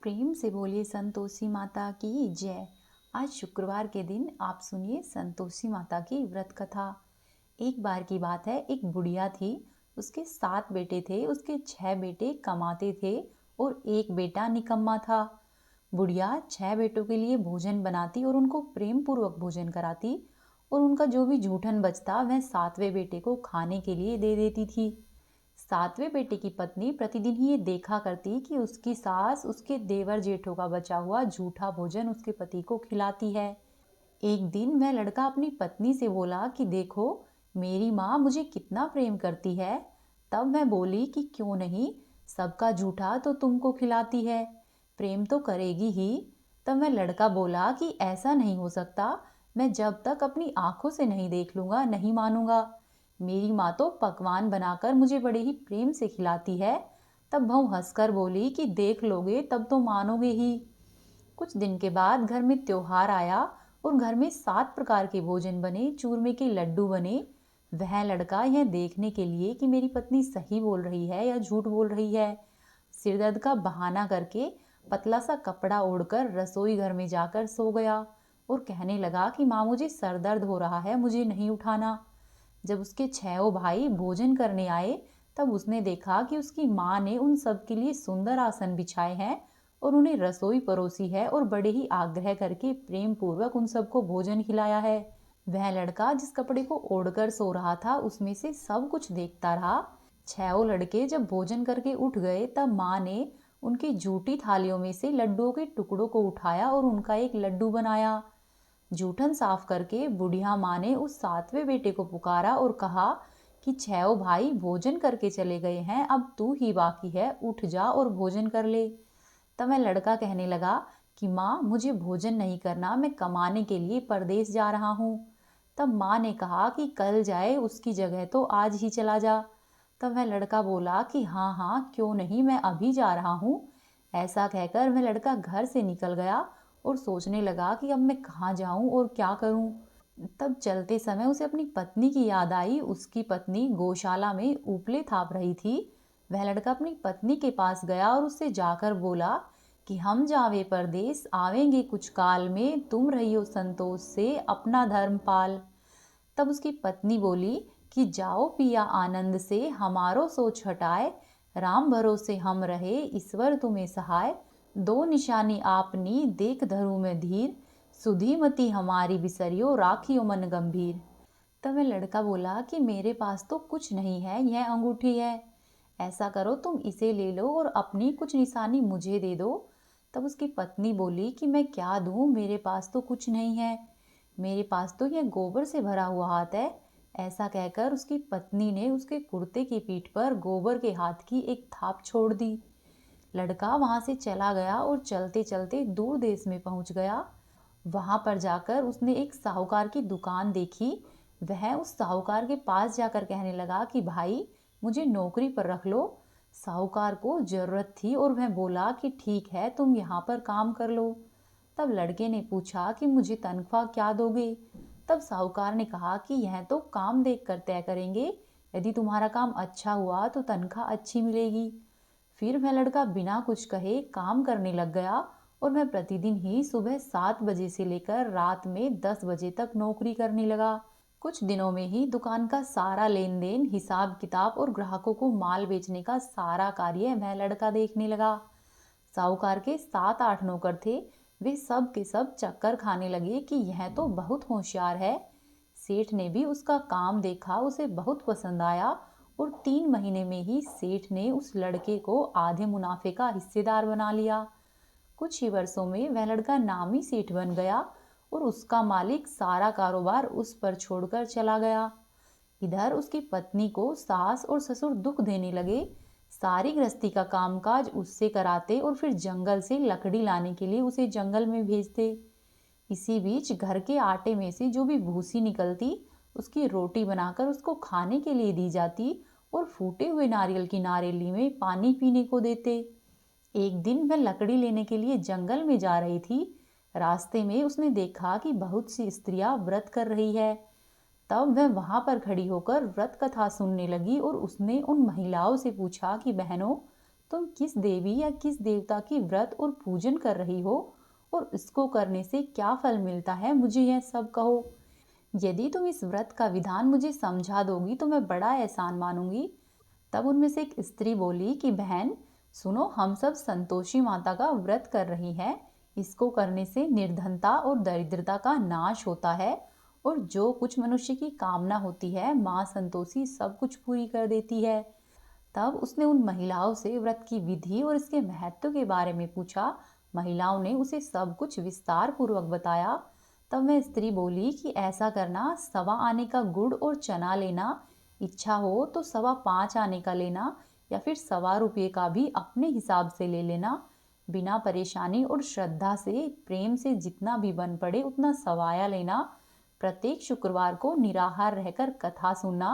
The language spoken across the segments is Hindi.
प्रेम से बोलिए संतोषी माता की जय। आज शुक्रवार के दिन आप सुनिए संतोषी माता की व्रत कथा। एक बार की बात है, एक बुढ़िया थी। उसके 7 बेटे थे। उसके 6 बेटे कमाते थे और एक बेटा निकम्मा था। बुढ़िया 6 बेटों के लिए भोजन बनाती और उनको प्रेम पूर्वक भोजन कराती, और उनका जो भी जूठन बचता वह 7वें बेटे को खाने के लिए दे देती थी। 7वें बेटे की पत्नी प्रतिदिन ही ये देखा करती कि उसकी सास उसके देवर जेठों का बचा हुआ झूठा भोजन उसके पति को खिलाती है। एक दिन वह लड़का अपनी पत्नी से बोला कि देखो, मेरी माँ मुझे कितना प्रेम करती है। तब वह बोली कि क्यों नहीं, सबका झूठा तो तुमको खिलाती है, प्रेम तो करेगी ही। तब वह लड़का बोला कि ऐसा नहीं हो सकता, मैं जब तक अपनी आंखों से नहीं देख लूंगा नहीं मानूंगा। मेरी माँ तो पकवान बनाकर मुझे बड़े ही प्रेम से खिलाती है। तब बहू हंसकर बोली कि देख लोगे तब तो मानोगे ही। कुछ दिन के बाद घर में त्योहार आया और घर में 7 प्रकार के भोजन बने, चूरमे के लड्डू बने। वह लड़का यह देखने के लिए कि मेरी पत्नी सही बोल रही है या झूठ बोल रही है, सिरदर्द का बहाना करके पतला सा कपड़ा ओढ़कर रसोई घर में जाकर सो गया और कहने लगा कि माँ मुझे सर दर्द हो रहा है, मुझे नहीं उठाना। जब उसके 6 भाई भोजन करने आए, तब उसने देखा कि उसकी माँ ने उन सब के लिए सुंदर आसन बिछाए हैं और उन्हें रसोई परोसी है और बड़े ही आग्रह करके प्रेम पूर्वक उन सबको भोजन खिलाया है। वह लड़का जिस कपड़े को ओढ़कर सो रहा था उसमें से सब कुछ देखता रहा। 6 लड़के जब भोजन करके उठ गए, तब माँ ने उनकी जूठी थालियों में से लड्डुओं के टुकड़ों को उठाया और उनका एक लड्डू बनाया। जूठन साफ करके बुढ़िया माँ ने उस 7वें बेटे को पुकारा और कहा कि 6 भाई भोजन करके चले गए हैं, अब तू ही बाकी है, उठ जा और भोजन कर ले। तब वह लड़का कहने लगा कि माँ मुझे भोजन नहीं करना, मैं कमाने के लिए परदेश जा रहा हूँ। तब माँ ने कहा कि कल जाए, उसकी जगह तो आज ही चला जा। तब वह लड़का बोला कि हाँ हाँ क्यों नहीं, मैं अभी जा रहा हूँ। ऐसा कहकर वह लड़का घर से निकल गया और सोचने लगा कि अब मैं कहाँ जाऊं और क्या करूं। तब चलते समय उसे अपनी पत्नी की याद आई। उसकी पत्नी गौशाला में उपले थाप रही थी। वह लड़का अपनी पत्नी के पास गया और उससे जाकर बोला कि हम जावे परदेस, आवेंगे कुछ काल में, तुम रहियो संतोष से अपना धर्म पाल। तब उसकी पत्नी बोली कि जाओ पिया आनंद से, हमारो सोच हटाए, राम भरोसे हम रहे, ईश्वर तुम्हें सहाय। दो निशानी आपनी देख धरू में धीर, सुधीमती हमारी बिसरियो राखियो मन गंभीर। तब वह लड़का बोला कि मेरे पास तो कुछ नहीं है, यह अंगूठी है। ऐसा करो तुम इसे ले लो और अपनी कुछ निशानी मुझे दे दो। तब उसकी पत्नी बोली कि मैं क्या दूं, मेरे पास तो कुछ नहीं है, मेरे पास तो यह गोबर से भरा हुआ हाथ है। ऐसा कहकर उसकी पत्नी ने उसके कुर्ते की पीठ पर गोबर के हाथ की एक थाप छोड़ दी। लड़का वहां से चला गया और चलते चलते दूर देश में पहुंच गया। वहां पर जाकर उसने एक साहूकार की दुकान देखी। वह उस साहूकार के पास जाकर कहने लगा कि भाई मुझे नौकरी पर रख लो। साहूकार को जरूरत थी और वह बोला कि ठीक है, तुम यहाँ पर काम कर लो। तब लड़के ने पूछा कि मुझे तनख्वाह क्या दोगे। तब साहूकार ने कहा कि यह तो काम देख कर तय करेंगे, यदि तुम्हारा काम अच्छा हुआ तो तनख्वाह अच्छी मिलेगी। फिर वह लड़का बिना कुछ कहे काम करने लग गया और वह प्रतिदिन ही सुबह 7 बजे से लेकर रात में 10 बजे तक नौकरी करने लगा। कुछ दिनों में ही दुकान का सारा लेन देन, हिसाब किताब और ग्राहकों को माल बेचने का सारा कार्य वह लड़का देखने लगा। साहूकार के 7-8 नौकर थे। वे सब के सब चक्कर खाने लगे कि यह तो बहुत होशियार है। सेठ ने भी उसका काम देखा, उसे बहुत पसंद आया और 3 महीने में ही सेठ ने उस लड़के को आधे मुनाफे का हिस्सेदार बना लिया। कुछ ही वर्षों में वह लड़का नामी सेठ बन गया और उसका मालिक सारा कारोबार उस पर छोड़कर चला गया। इधर उसकी पत्नी को सास और ससुर दुख देने लगे। सारी गृहस्थी का कामकाज उससे कराते और फिर जंगल से लकड़ी लाने के लिए उसे जंगल में भेजते। इसी बीच घर के आटे में से जो भी भूसी निकलती, उसकी रोटी बनाकर उसको खाने के लिए दी जाती और फूटे हुए नारियल की नारेली में पानी पीने को देते। एक दिन वह लकड़ी लेने के लिए जंगल में जा रही थी। रास्ते में उसने देखा कि बहुत सी स्त्रियां व्रत कर रही है। तब वह वहां पर खड़ी होकर व्रत कथा सुनने लगी और उसने उन महिलाओं से पूछा कि बहनों, तुम किस देवी या किस देवता की व्रत और पूजन कर रही हो और इसको करने से क्या फल मिलता है, मुझे यह सब कहो। यदि तुम इस व्रत का विधान मुझे समझा दोगी तो मैं बड़ा एहसान मानूंगी। तब उनमें से एक स्त्री बोली कि बहन सुनो, हम सब संतोषी माता का व्रत कर रही हैं। इसको करने से निर्धनता और दरिद्रता का नाश होता है और जो कुछ मनुष्य की कामना होती है माँ संतोषी सब कुछ पूरी कर देती है। तब उसने उन महिलाओं से व्रत की विधि और इसके महत्व के बारे में पूछा। महिलाओं ने उसे सब कुछ विस्तार पूर्वक बताया। तब वह स्त्री बोली कि ऐसा करना, 1.25 आने का गुड़ और चना लेना, इच्छा हो तो 5.25 आने का लेना या फिर 1.25 रुपये का भी अपने हिसाब से ले लेना। बिना परेशानी और श्रद्धा से प्रेम से जितना भी बन पड़े उतना सवाया लेना। प्रत्येक शुक्रवार को निराहार रहकर कथा सुनना।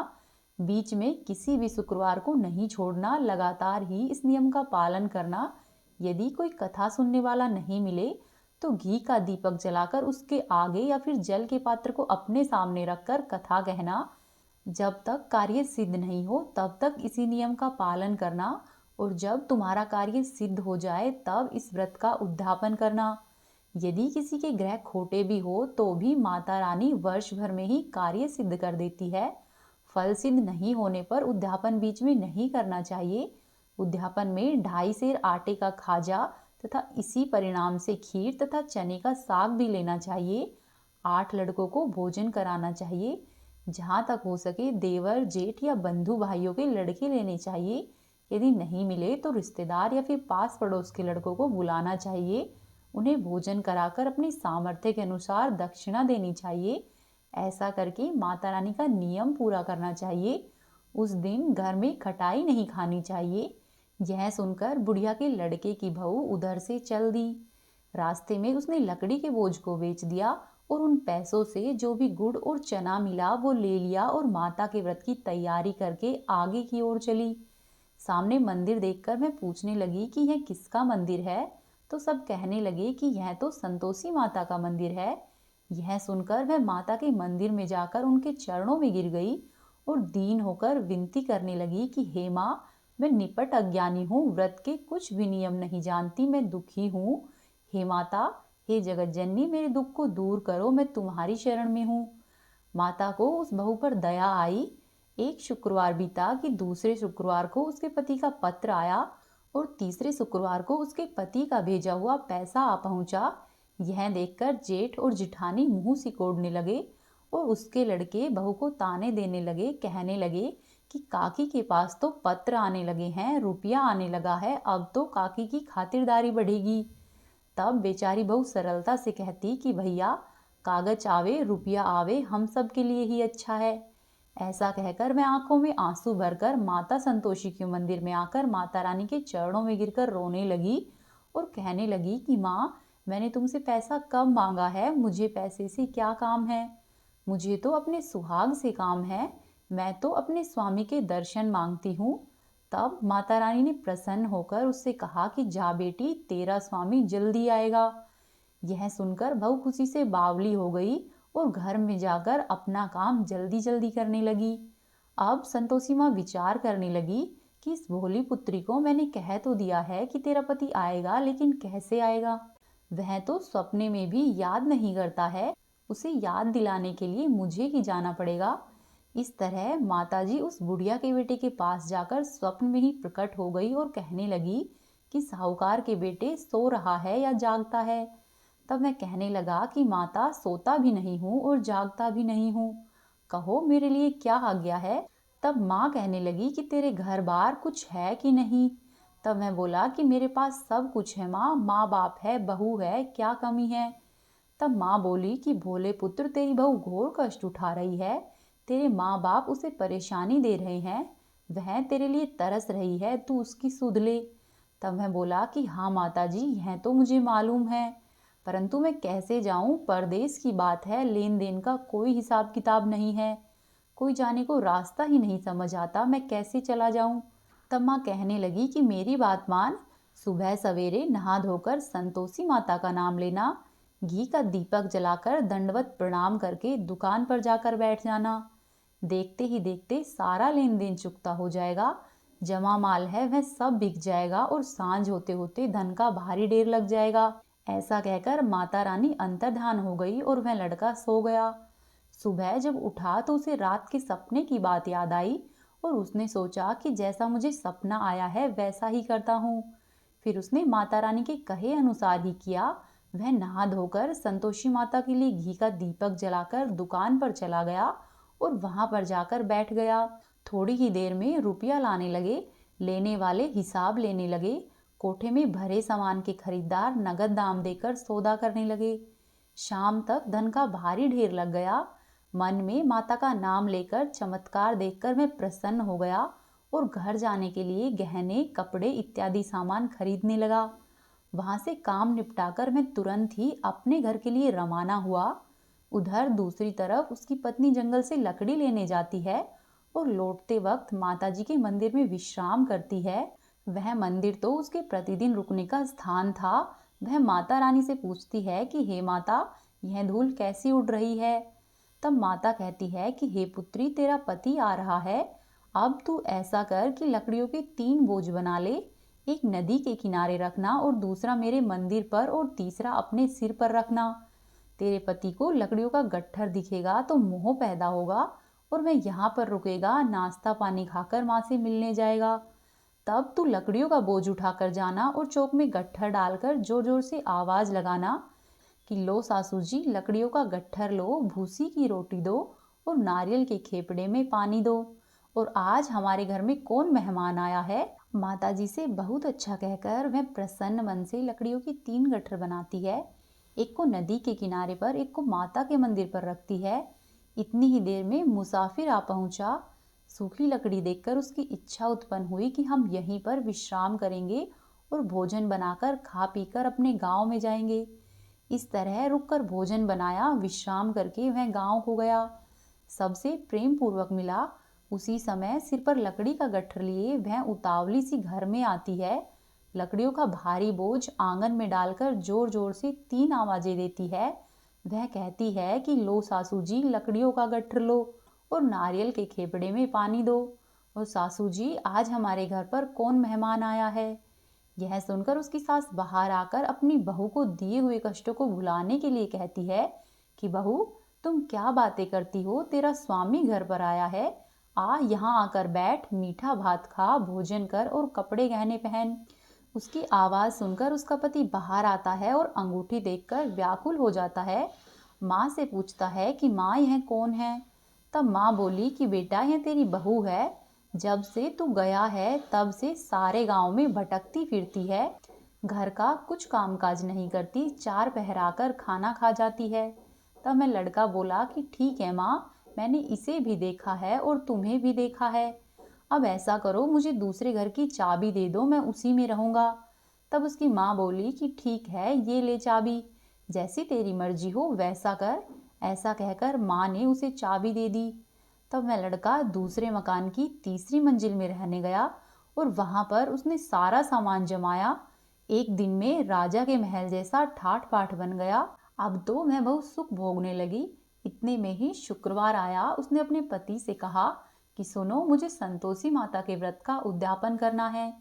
बीच में किसी भी शुक्रवार को नहीं छोड़ना। लगातार ही इस नियम का पालन करना। यदि कोई कथा सुनने वाला नहीं मिले तो घी का दीपक जलाकर उसके आगे या फिर जल के पात्र को अपने सामने रखकर कथा कहना। जब तक कार्य सिद्ध नहीं हो तब तक इसी नियम का पालन करना और जब तुम्हारा कार्य सिद्ध हो जाए तब इस व्रत का उद्यापन करना। यदि किसी के ग्रह खोटे भी हो तो भी माता रानी वर्ष भर में ही कार्य सिद्ध कर देती है। फल सिद्ध नहीं होने पर उद्यापन बीच में नहीं करना चाहिए। उद्यापन में 2.5 सेर आटे का खाजा तथा इसी परिणाम से खीर तथा चने का साग भी लेना चाहिए। 8 लड़कों को भोजन कराना चाहिए। जहाँ तक हो सके देवर जेठ या बंधु भाइयों के लड़के लेने चाहिए। यदि नहीं मिले तो रिश्तेदार या फिर पास पड़ोस के लड़कों को बुलाना चाहिए। उन्हें भोजन कराकर अपनी सामर्थ्य के अनुसार दक्षिणा देनी चाहिए। ऐसा करके माता रानी का नियम पूरा करना चाहिए। उस दिन घर में खटाई नहीं खानी चाहिए। यह सुनकर बुढ़िया के लड़के की बहू उधर से चल दी। रास्ते में उसने लकड़ी के बोझ को बेच दिया और उन पैसों से जो भी गुड़ और चना मिला वो ले लिया और माता के व्रत की तैयारी करके आगे की ओर चली। सामने मंदिर देखकर मैं पूछने लगी कि यह किसका मंदिर है, तो सब कहने लगे कि यह तो संतोषी माता का मंदिर है। यह सुनकर वह माता के मंदिर में जाकर उनके चरणों में गिर गई और दीन होकर विनती करने लगी कि हे माँ, मैं निपट अज्ञानी हूँ, व्रत के कुछ भी नियम नहीं जानती, मैं दुखी हूँ। हे माता, हे जगत जननी, मेरे दुख को दूर करो, मैं तुम्हारी शरण में हूँ। माता को उस बहू पर दया आई। एक शुक्रवार बीता कि दूसरे शुक्रवार को उसके पति का पत्र आया और तीसरे शुक्रवार को उसके पति का भेजा हुआ पैसा आ पहुंचा। यह देखकर जेठ और जिठानी मुंह सिकोड़ने लगे और उसके लड़के बहू को ताने देने लगे। कहने लगे कि काकी के पास तो पत्र आने लगे हैं, रुपया आने लगा है, अब तो काकी की खातिरदारी बढ़ेगी। तब बेचारी बहू सरलता से कहती कि भैया, कागज आवे रुपया आवे, हम सब के लिए ही अच्छा है। ऐसा कहकर मैं आंखों में आंसू भरकर माता संतोषी के मंदिर में आकर माता रानी के चरणों में गिरकर रोने लगी और कहने लगी कि माँ, मैंने तुमसे पैसा कब मांगा है, मुझे पैसे से क्या काम है, मुझे तो अपने सुहाग से काम है, मैं तो अपने स्वामी के दर्शन मांगती हूँ। तब माता रानी ने प्रसन्न होकर उससे कहा कि जा बेटी, तेरा स्वामी जल्दी आएगा। यह सुनकर बहू खुशी से बावली हो गई और घर में जाकर अपना काम जल्दी जल्दी करने लगी। अब संतोषी माँ विचार करने लगी कि इस भोली पुत्री को मैंने कह तो दिया है कि तेरा पति आएगा, लेकिन कैसे आएगा, वह तो सपने में भी याद नहीं करता है, उसे याद दिलाने के लिए मुझे ही जाना पड़ेगा। इस तरह माताजी उस बुढ़िया के बेटे के पास जाकर स्वप्न में ही प्रकट हो गई और कहने लगी कि साहूकार के बेटे सो रहा है या जागता है। तब मैं कहने लगा कि माता, सोता भी नहीं हूँ और जागता भी नहीं हूँ, कहो मेरे लिए क्या आज्ञा है। तब माँ कहने लगी कि तेरे घर बार कुछ है कि नहीं। तब मैं बोला कि मेरे पास सब कुछ है माँ, माँ बाप है, बहू है, क्या कमी है। तब माँ बोली कि भोले पुत्र, तेरी बहू घोर कष्ट उठा रही है, तेरे माँ बाप उसे परेशानी दे रहे हैं, वह तेरे लिए तरस रही है, तू उसकी सुध ले। तब मैं बोला कि हाँ माताजी, यह तो मुझे मालूम है, परंतु मैं कैसे जाऊं, परदेश की बात है, लेन देन का कोई हिसाब किताब नहीं है, कोई जाने को रास्ता ही नहीं समझ आता, मैं कैसे चला जाऊं। तब माँ कहने लगी कि मेरी बात मान, सुबह सवेरे नहा धोकर संतोषी माता का नाम लेना, घी का दीपक जलाकर दंडवत प्रणाम करके दुकान पर जाकर बैठ जाना। देखते ही देखते सारा लेन देन चुकता हो जाएगा। जमा माल है वह सब बिक जाएगा और सांझ होते होते धन का भारी ढेर लग जाएगा। ऐसा कहकर माता रानी अंतर्धान हो गई और वह लड़का सो गया। सुबह जब उठा तो उसे रात के सपने की बात याद आई और उसने सोचा कि जैसा मुझे सपना आया है वैसा ही करता हूँ। फिर उसने माता रानी के कहे अनुसार ही किया। वह नहा धोकर संतोषी माता के लिए घी का दीपक जलाकर दुकान पर चला गया और वहां पर जाकर बैठ गया। थोड़ी ही देर में रुपया लाने लगे, लेने वाले हिसाब लेने लगे। कोठे में भरे सामान के खरीदार नगद दाम देकर सौदा करने लगे। शाम तक धन का भारी ढेर लग गया। मन में माता का नाम लेकर चमत्कार देखकर मैं प्रसन्न हो गया और घर जाने के लिए गहने, कपड़े इत्यादि सामान खरीदने लगा। वहां से काम निपटाकर मैं तुरंत ही अपने घर के लिए रवाना हुआ। उधर दूसरी तरफ उसकी पत्नी जंगल से लकड़ी लेने जाती है और लौटते वक्त माताजी के मंदिर में विश्राम करती है। वह मंदिर तो उसके प्रतिदिन रुकने का स्थान था। वह माता रानी से पूछती है कि हे माता, यह धूल कैसी उड़ रही है। तब माता कहती है कि हे पुत्री, तेरा पति आ रहा है। अब तू ऐसा कर कि लकड़ियों के 3 बोझ बना ले। एक नदी के किनारे रखना और दूसरा मेरे मंदिर पर और तीसरा अपने सिर पर रखना। तेरे पति को लकड़ियों का गट्ठर दिखेगा तो मोह पैदा होगा और वह यहाँ पर रुकेगा, नाश्ता पानी खाकर माँ से मिलने जाएगा। तब तू लकड़ियों का बोझ उठाकर जाना और चौक में गट्ठर डालकर जोर जोर से आवाज लगाना कि लो सासू जी, लकड़ियों का गट्ठर लो, भूसी की रोटी दो और नारियल के खेपड़े में पानी दो। और आज हमारे घर में कौन मेहमान आया है। माता जी से बहुत अच्छा कहकर वह प्रसन्न मन से लकड़ियों की 3 गट्ठर बनाती है। एक को नदी के किनारे पर, एक को माता के मंदिर पर रखती है। इतनी ही देर में मुसाफिर आ पहुंचा। सूखी लकड़ी देखकर उसकी इच्छा उत्पन्न हुई कि हम यहीं पर विश्राम करेंगे और भोजन बनाकर खा पीकर अपने गांव में जाएंगे। इस तरह रुककर भोजन बनाया, विश्राम करके वह गांव को गया। सबसे प्रेम पूर्वक मिला। उसी समय सिर पर लकड़ी का गट्ठर लिए वह उतावली सी घर में आती है। लकड़ियों का भारी बोझ आंगन में डालकर जोर जोर से 3 आवाजें देती है। वह कहती है कि लो सासू जी, लकड़ियों का गट्ठर लो और नारियल के खेपड़े में पानी दो। और सासू जी, आज हमारे घर पर कौन मेहमान आया है। यह सुनकर उसकी सास बाहर आकर अपनी बहू को दिए हुए कष्टों को भुलाने के लिए कहती है कि बहू, तुम क्या बातें करती हो, तेरा स्वामी घर पर आया है। आ यहाँ आकर बैठ, मीठा भात खा, भोजन कर और कपड़े गहने पहन। उसकी आवाज सुनकर उसका पति बाहर आता है और अंगूठी देखकर व्याकुल हो जाता है। माँ से पूछता है कि माँ, यह कौन है। तब माँ बोली कि बेटा, यह तेरी बहू है। जब से तू गया है तब से सारे गांव में भटकती फिरती है। घर का कुछ कामकाज नहीं करती, 4 पहर आकर खाना खा जाती है। तब मैं लड़का बोला कि ठीक है माँ, मैंने इसे भी देखा है और तुम्हें भी देखा है। अब ऐसा करो, मुझे दूसरे घर की चाबी दे दो, मैं उसी में रहूंगा। तब उसकी माँ बोली कि ठीक है, ये ले चाबी, जैसी तेरी मर्जी हो वैसा कर। ऐसा कहकर माँ ने उसे चाबी दे दी। तब मैं लड़का दूसरे मकान की तीसरी मंजिल में रहने गया और वहां पर उसने सारा सामान जमाया। एक दिन में राजा के महल जैसा ठाठ पाठ बन गया। अब तो मैं बहुत सुख भोगने लगी। इतने में ही शुक्रवार आया। उसने अपने पति से कहा कि सुनो, मुझे संतोषी माता के व्रत का उद्यापन करना है।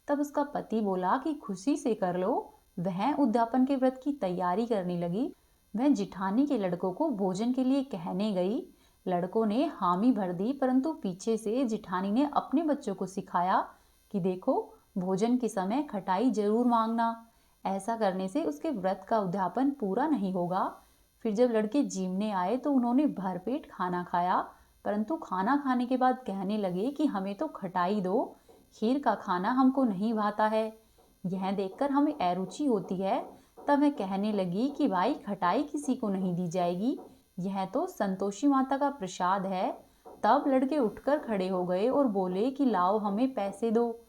तब उसका पति बोला कि खुशी से कर लो। वह उद्यापन के व्रत की तैयारी करने लगी। वह जिठानी के लड़कों को भोजन के लिए कहने गई। लड़कों ने हामी भर दी, परंतु पीछे से जिठानी ने अपने बच्चों को सिखाया कि देखो, भोजन के समय खटाई जरूर मांगना। ऐसा करने से उसके व्रत का उद्यापन पूरा नहीं होगा। फिर जब लड़के जीमने आए तो उन्होंने भरपेट खाना खाया, परंतु खाना खाने के बाद कहने लगे कि हमें तो खटाई दो, खीर का खाना हमको नहीं भाता है। यह देखकर हमें अरुचि होती है। तब मैं कहने लगी कि भाई, खटाई किसी को नहीं दी जाएगी, यह तो संतोषी माता का प्रसाद है। तब लड़के उठकर खड़े हो गए और बोले कि लाओ, हमें पैसे दो।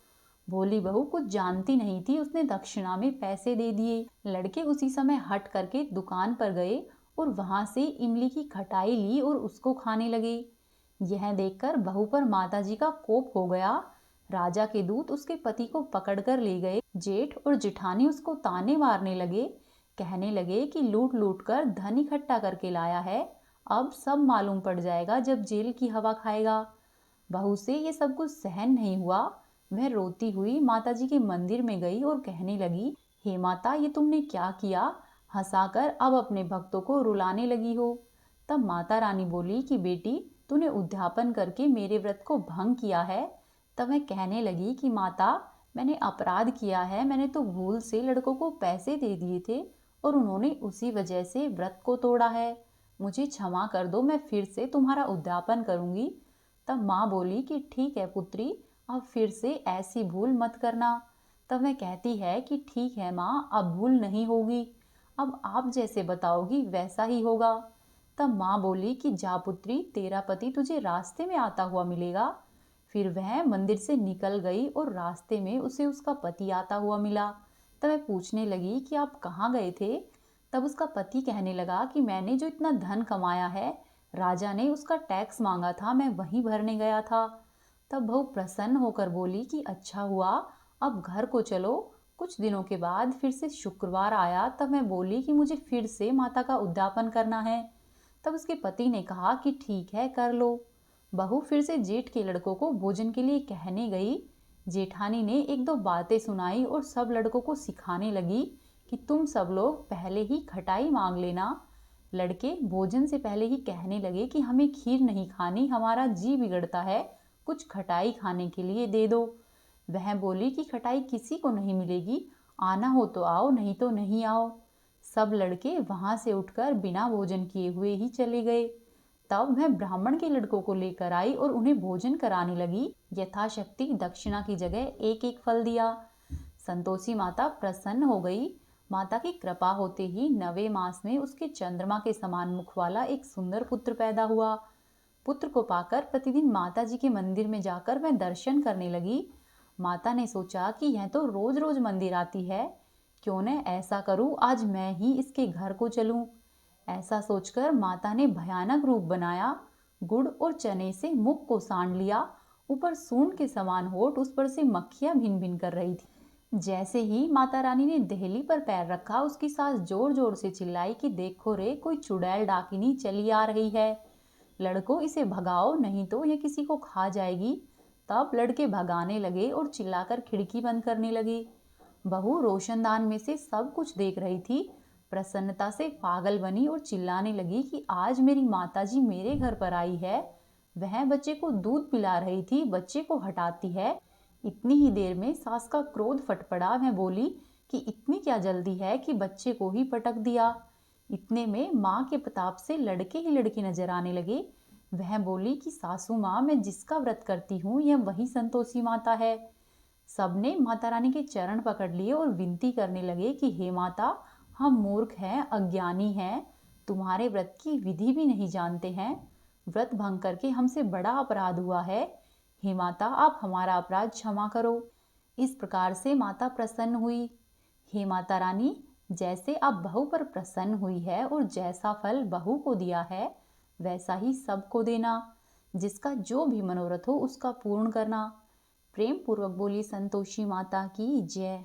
भोली बहू कुछ जानती नहीं थी, उसने दक्षिणा में पैसे दे दिए। लड़के उसी समय हट करके दुकान पर गए और वहां से इमली की खटाई ली और उसको खाने लगे। यह देखकर बहू पर माताजी का कोप हो गया। राजा के दूत उसके पति को पकड़कर ले गए। जेठ और जिठानी उसको ताने मारने लगे। कहने लगे कि लूट लूट कर धन इकट्ठा करके लाया है, अब सब मालूम पड़ जाएगा जब जेल की हवा खाएगा। बहू से ये सब कुछ सहन नहीं हुआ। वह रोती हुई माता जी के मंदिर में गई और कहने लगी, हे माता, ये तुमने क्या किया? हंसाकर अब अपने भक्तों को रुलाने लगी हो। तब माता रानी बोली कि बेटी, तूने उद्यापन करके मेरे व्रत को भंग किया है। तब मैं कहने लगी कि माता, मैंने अपराध किया है, मैंने तो भूल से लड़कों को पैसे दे दिए थे और उन्होंने उसी वजह से व्रत को तोड़ा है। मुझे क्षमा कर दो, मैं फिर से तुम्हारा उद्यापन करूंगी। तब माँ बोली कि ठीक है पुत्री, अब फिर से ऐसी भूल मत करना। तब वह कहती है कि ठीक है माँ, अब भूल नहीं होगी, अब आप जैसे बताओगी वैसा ही होगा। तब माँ बोली कि जा पुत्री, तेरा पति तुझे रास्ते में आता हुआ मिलेगा। फिर वह मंदिर से निकल गई और रास्ते में उसे उसका पति आता हुआ मिला। तब वह पूछने लगी कि आप कहाँ गए थे? तब उसका पति कहने लगा कि मैंने जो इतना धन कमाया है, राजा ने उसका टैक्स मांगा था, मैं वहीं भरने गया था। तब बहू प्रसन्न होकर बोली कि अच्छा हुआ, अब घर को चलो। कुछ दिनों के बाद फिर से शुक्रवार आया। तब मैं बोली कि मुझे फिर से माता का उद्यापन करना है। तब उसके पति ने कहा कि ठीक है, कर लो। बहू फिर से जेठ के लड़कों को भोजन के लिए कहने गई। जेठानी ने एक दो बातें सुनाई और सब लड़कों को सिखाने लगी कि तुम सब लोग पहले ही खटाई मांग लेना। लड़के भोजन से पहले ही कहने लगे कि हमें खीर नहीं खानी, हमारा जी बिगड़ता है, कुछ खटाई खाने के लिए दे दो। वह बोली कि खटाई किसी को नहीं मिलेगी, आना हो तो आओ, नहीं तो नहीं आओ। सब लड़के वहां से उठकर बिना भोजन किए हुए ही चले गए। तब वह ब्राह्मण के लड़कों को लेकर आई और उन्हें भोजन कराने लगी। यथाशक्ति दक्षिणा की जगह एक एक फल दिया। संतोषी माता प्रसन्न हो गई। माता की कृपा होते ही 9वें मास में उसके चंद्रमा के समान मुख वाला एक सुंदर पुत्र पैदा हुआ। पुत्र को पाकर प्रतिदिन माता जी के मंदिर में जाकर वह दर्शन करने लगी। माता ने सोचा कि यह तो रोज रोज मंदिर आती है, क्यों न ऐसा करूं, आज मैं ही इसके घर को चलूं। ऐसा सोचकर माता ने भयानक रूप बनाया। गुड़ और चने से मुख को सान लिया, ऊपर सूंड के समान होठ, उस पर से मक्खियां भिन भिन कर रही थी। जैसे ही माता रानी ने देहली पर पैर रखा, उसकी सास जोर जोर से चिल्लाई कि देखो रे, कोई चुड़ैल डाकिनी चली आ रही है, लड़कों इसे भगाओ, नहीं तो यह किसी को खा जाएगी। तब लड़के भगाने लगे और चिल्लाकर खिड़की बंद करने लगे। बहू रोशनदान में से सब कुछ देख रही थी। प्रसन्नता से पागल बनी और चिल्लाने लगी कि आज मेरी माताजी मेरे घर पर आई है। वह बच्चे को दूध पिला रही थी, बच्चे को हटाती है। इतनी ही देर में सास का क्रोध फट पड़ा। वह बोली कि इतनी क्या जल्दी है कि बच्चे को ही पटक दिया। इतने में माँ के प्रताप से लड़के ही लड़की नजर आने लगे। वह बोली कि सासू माँ, मैं जिसका व्रत करती हूँ यह वही संतोषी माता है। सबने माता रानी के चरण पकड़ लिए और विनती करने लगे कि हे माता, हम मूर्ख हैं, अज्ञानी हैं, तुम्हारे व्रत की विधि भी नहीं जानते हैं, व्रत भंग करके हमसे बड़ा अपराध हुआ है। हे माता, आप हमारा अपराध क्षमा करो। इस प्रकार से माता प्रसन्न हुई। हे माता रानी, जैसे आप बहू पर प्रसन्न हुई है और जैसा फल बहू को दिया है, वैसा ही सबको देना। जिसका जो भी मनोरथ हो उसका पूर्ण करना। प्रेम पूर्वक बोली संतोषी माता की जय।